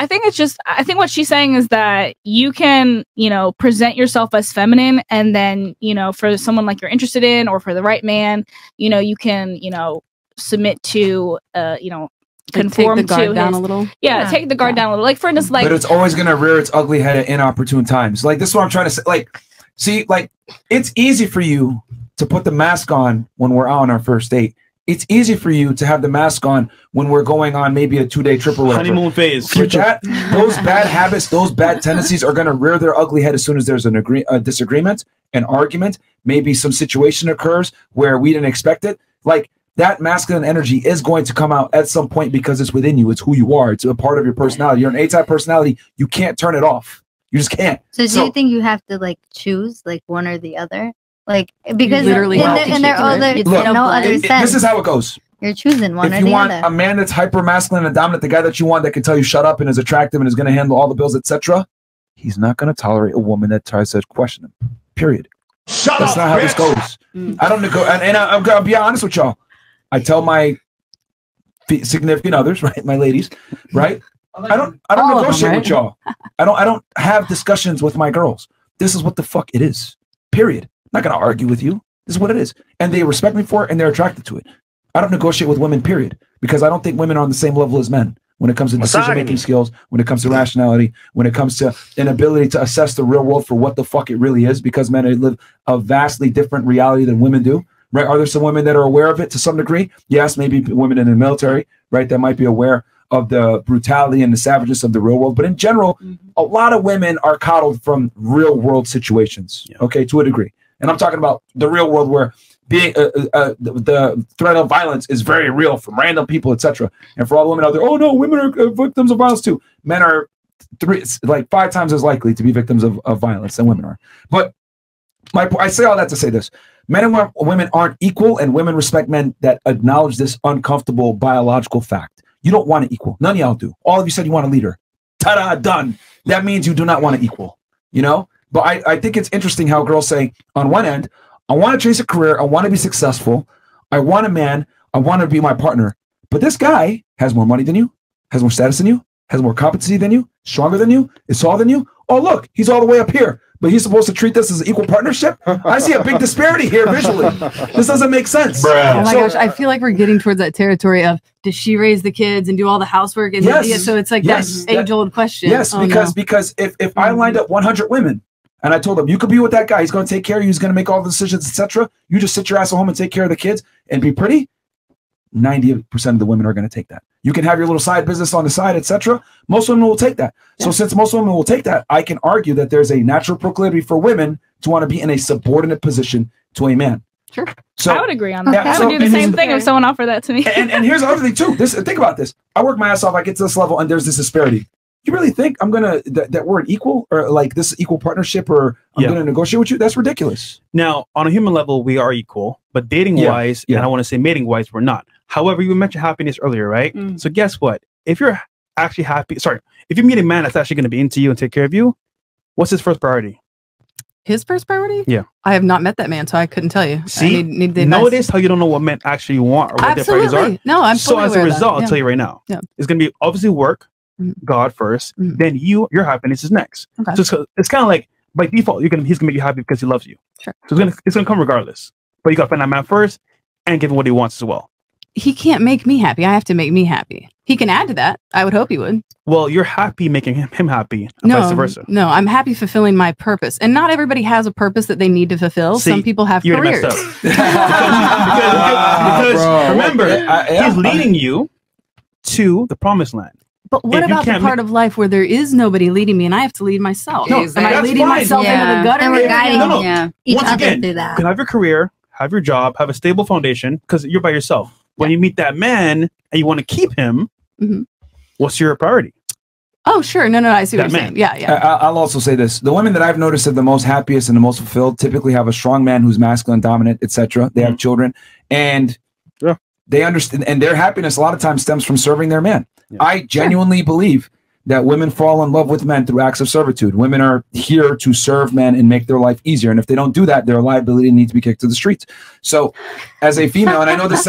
I think it's just, I think what she's saying is that you can, you know, present yourself as feminine, and then, you know, for someone like you're interested in, or for the right man, you know, you can, you know, submit to, you know, conform take the guard to down his, a little. take the guard down a little. Like, for instance, like, but it's always going to rear its ugly head at inopportune times. Like, this is what I'm trying to say. Like, see, like, it's easy for you to put the mask on when we're out on our first date. It's easy for you to have the mask on when we're going on maybe a 2-day trip or whatever. Honeymoon phase. Those bad habits, those bad tendencies are going to rear their ugly head as soon as there's a disagreement, an argument, maybe some situation occurs where we didn't expect it. Like, that masculine energy is going to come out at some point because it's within you. It's who you are. It's a part of your personality. You're an A-type personality. You can't turn it off. You just can't. So do you think you have to like choose like one or the other? Like, because literally in their other, Look, no other sense. this is how it goes. You're choosing one If or you the want other. a man that's hyper masculine and dominant, the guy that you want that can tell you shut up and is attractive and is going to handle all the bills, etc., he's not going to tolerate a woman that tries to question him. Period. That's not how this goes. I don't negotiate, and I'm going to be honest with y'all. I tell my significant others, right, my ladies, right, I don't negotiate with y'all. I don't have discussions with my girls. This is what the fuck it is. Period. I'm not going to argue with you. This is what it is. And they respect me for it, and they're attracted to it. I don't negotiate with women, period, because I don't think women are on the same level as men when it comes to decision-making skills, when it comes to rationality, when it comes to an ability to assess the real world for what the fuck it really is, because men live a vastly different reality than women do, right? Are there some women that are aware of it to some degree? Yes, maybe women in the military, right, that might be aware of the brutality and the savageness of the real world. But in general, a lot of women are coddled from real-world situations, okay, to a degree. And I'm talking about the real world where being the threat of violence is very real from random people, etc. And for all the women out there, oh no, women are victims of violence too. Men are 5 times as likely to be victims of violence than women are. But I say all that to say this: men and women aren't equal, and women respect men that acknowledge this uncomfortable biological fact. You don't want to equal. None of y'all do. All of you said you want a leader. Ta-da, done. That means you do not want to equal. You know. But I think it's interesting how girls say, on one end, I want to chase a career, I want to be successful, I want a man, I want to be my partner. But this guy has more money than you, has more status than you, has more competency than you, stronger than you, is taller than you. Oh, look, he's all the way up here. But he's supposed to treat this as an equal partnership? I see a big disparity here visually. This doesn't make sense. Oh my gosh, I feel like we're getting towards that territory of, does she raise the kids and do all the housework? And so it's like that age-old question. Yes, because if I lined up 100 women, and I told them, you could be with that guy. He's going to take care of you. He's going to make all the decisions, etc. You just sit your ass at home and take care of the kids and be pretty. 90% of the women are going to take that. You can have your little side business on the side, etc. Most women will take that. Yeah. So since most women will take that, I can argue that there's a natural proclivity for women to want to be in a subordinate position to a man. Sure. So I would agree on that. Yeah, I would do the same thing if someone offered that to me. And here's the other thing too. Think about this. I work my ass off. I get to this level, and there's this disparity. You really think I'm gonna that we're an equal, or like this equal partnership, or I'm gonna negotiate with you? That's ridiculous. Now, on a human level, we are equal, but dating wise, and I want to say mating wise, we're not. However, you mentioned happiness earlier, right? So guess what? If you're actually happy, if you meet a man that's actually going to be into you and take care of you, what's his first priority? His first priority? Yeah. I have not met that man, so I couldn't tell you. See, I need the notice how you don't know what men actually want or what their priorities are. No, I'm so as a result, I'll I'll tell you right now, it's going to be obviously work, God first, then your happiness is next. Okay. So it's kind of like by default, he's gonna make you happy because he loves you. Sure. So it's gonna come regardless. But you gotta find that man first and give him what he wants as well. He can't make me happy. I have to make me happy. He can add to that. I would hope he would. Well, you're happy making him happy, and vice versa. No, I'm happy fulfilling my purpose. And not everybody has a purpose that they need to fulfill. See, some people have you're careers. messed up. because remember, he's leading you to the promised land. But what about the part of life where there is nobody leading me and I have to lead myself? No, am I leading myself into the gutter? And we're guiding each Once other again, through that. You can have your career, have your job, have a stable foundation because you're by yourself. When you meet that man and you want to keep him, what's your priority? Oh, sure. No, I see what you're saying. Yeah. I'll also say this. The women that I've noticed are the most happiest and the most fulfilled typically have a strong man who's masculine, dominant, etc. They have children. And they understand, and their happiness a lot of times stems from serving their man. I genuinely believe that women fall in love with men through acts of servitude. Women are here to serve men and make their life easier. And if they don't do that, they're a liability and need to be kicked to the streets. So as a female, and I know this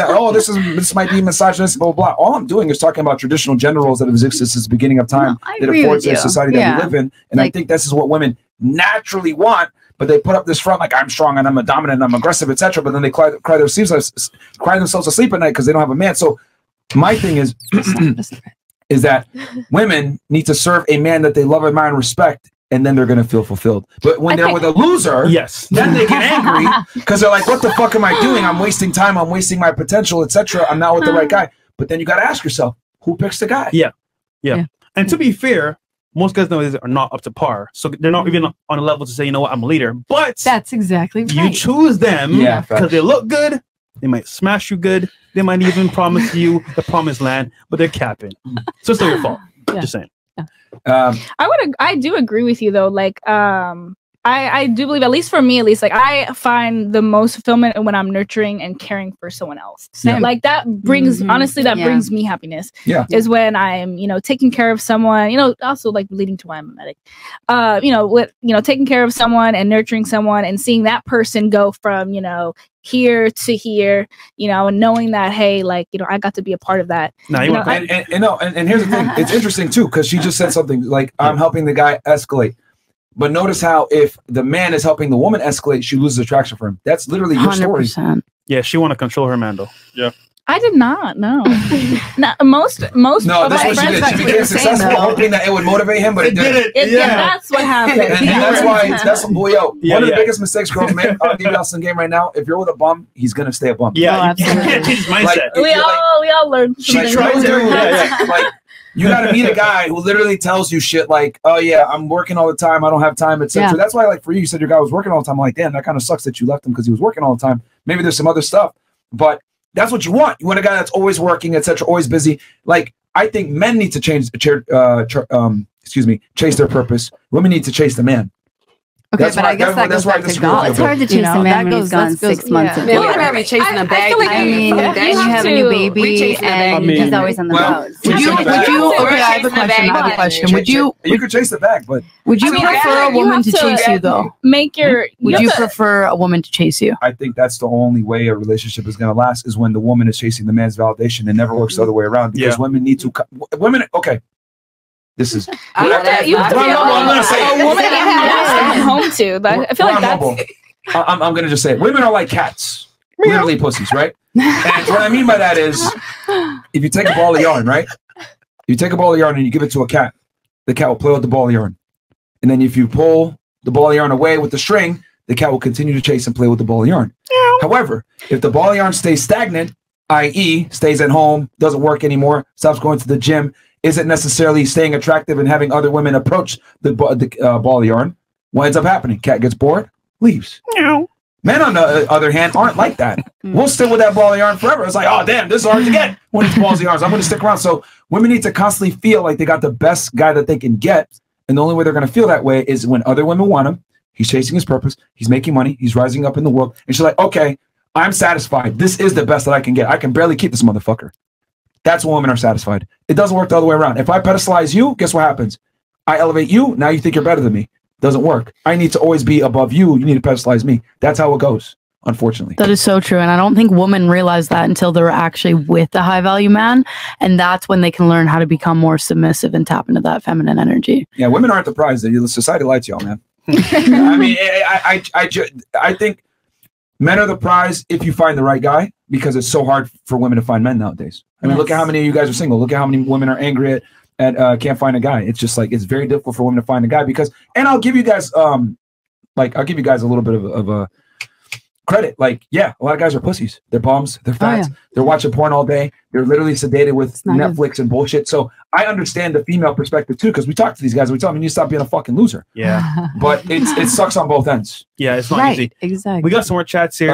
might be misogynist, blah, blah, blah. All I'm doing is talking about traditional gender roles that have existed since the beginning of time that affords the society that we live in. And I think this is what women naturally want, but they put up this front like I'm strong and I'm a dominant and I'm aggressive, etc. But then they cry themselves asleep at night because they don't have a man. So my thing is is that women need to serve a man that they love, admire, and respect, and then they're going to feel fulfilled. But when they're with a loser, then they get angry because they're like, what the fuck am I doing? I'm wasting time. I'm wasting my potential, etc. I'm not with the right guy. But then you got to ask yourself, who picks the guy? Yeah. And to be fair, most guys nowadays are not up to par. So they're not even on a level to say, you know what, I'm a leader. But that's exactly right. You choose them because they look good. They might smash you good. They might even promise you the promised land, but they're capping. So it's not your fault. Just saying. I do agree with you though. Like, I do believe, at least for me, at least, like I find the most fulfillment when I'm nurturing and caring for someone else. Like that brings, honestly, that brings me happiness. Is when I'm, taking care of someone, also like leading to why I'm a medic. Taking care of someone and nurturing someone and seeing that person go from, here to here, and knowing that, hey, like, I got to be a part of that. And here's the thing. It's interesting too, because she just said something like, I'm helping the guy escalate. But notice how if the man is helping the woman escalate, she loses attraction for him. That's literally your story. 100%. Yeah, she want to control her man, though. Yeah. I did not. No. most. No, that's what she did. She became successful, hoping that it would motivate him, but it didn't. That's what happened. And that's why. That's one of the biggest mistakes girls make. I'll give y'all some game right now. If you're with a bum, he's gonna stay a bum. Yeah, you can't change his mindset. We all learned. She tried to. Like, you got to meet a guy who literally tells you shit like, oh yeah, I'm working all the time, I don't have time, etc. That's why, like, for you said your guy was working all the time. I'm like, damn, that kind of sucks that you left him because he was working all the time. Maybe there's some other stuff, but that's what you want. You want a guy that's always working, etc., always busy. Like, I think men need to chase their purpose. Women need to chase the man. Okay, but I guess that's where I disagree. It's hard to chase a man when he's gone 6 months. Man, we're probably chasing a bag. I mean, you have a new baby and he's always on the road. Would you? Okay, I have a question. Would you? You could chase the bag, but would you prefer a woman to chase you though? Would you prefer a woman to chase you? I think that's the only way a relationship is going to last is when the woman is chasing the man's validation. It never works the other way around because women need to. Women, okay. This is. I'm gonna say a woman you have to home to. But I feel like that's. I'm gonna just say it. Women are like cats, literally pussies, right? And what I mean by that is, if you take a ball of yarn, right? You take a ball of yarn and you give it to a cat. The cat will play with the ball of yarn, and then if you pull the ball of yarn away with the string, the cat will continue to chase and play with the ball of yarn. However, if the ball of yarn stays stagnant, i.e., stays at home, doesn't work anymore, stops going to the gym, isn't necessarily staying attractive and having other women approach the ball of yarn, what ends up happening? Cat gets bored, leaves. Men, on the other hand, aren't like that. We'll stick with that ball of yarn forever. It's like, oh, damn, this is hard to get. One of these balls of yarns, I'm going to stick around. So women need to constantly feel like they got the best guy that they can get. And the only way they're going to feel that way is when other women want him. He's chasing his purpose. He's making money. He's rising up in the world. And she's like, okay, I'm satisfied. This is the best that I can get. I can barely keep this motherfucker. That's when women are satisfied. It doesn't work the other way around. If I pedestalize you, guess what happens? I elevate you. Now you think you're better than me. Doesn't work. I need to always be above you. You need to pedestalize me. That's how it goes, unfortunately. That is so true. And I don't think women realize that until they're actually with a high value man. And that's when they can learn how to become more submissive and tap into that feminine energy. Yeah, women aren't the prize. Society lights y'all, man. I mean, I think men are the prize if you find the right guy, because it's so hard for women to find men nowadays. I mean, look at how many of you guys are single. Look at how many women are angry at can't find a guy. It's just like, it's very difficult for women to find a guy because, and I'll give you guys, I'll give you guys a little bit of a credit. Like, yeah, a lot of guys are pussies. They're bums. They're fats. They're watching porn all day. They're literally sedated with Netflix and bullshit. So I understand the female perspective too, because we talk to these guys and we tell them, you need to stop being a fucking loser. Yeah. But it sucks on both ends. Yeah, it's not easy. Exactly. We got some more chats here.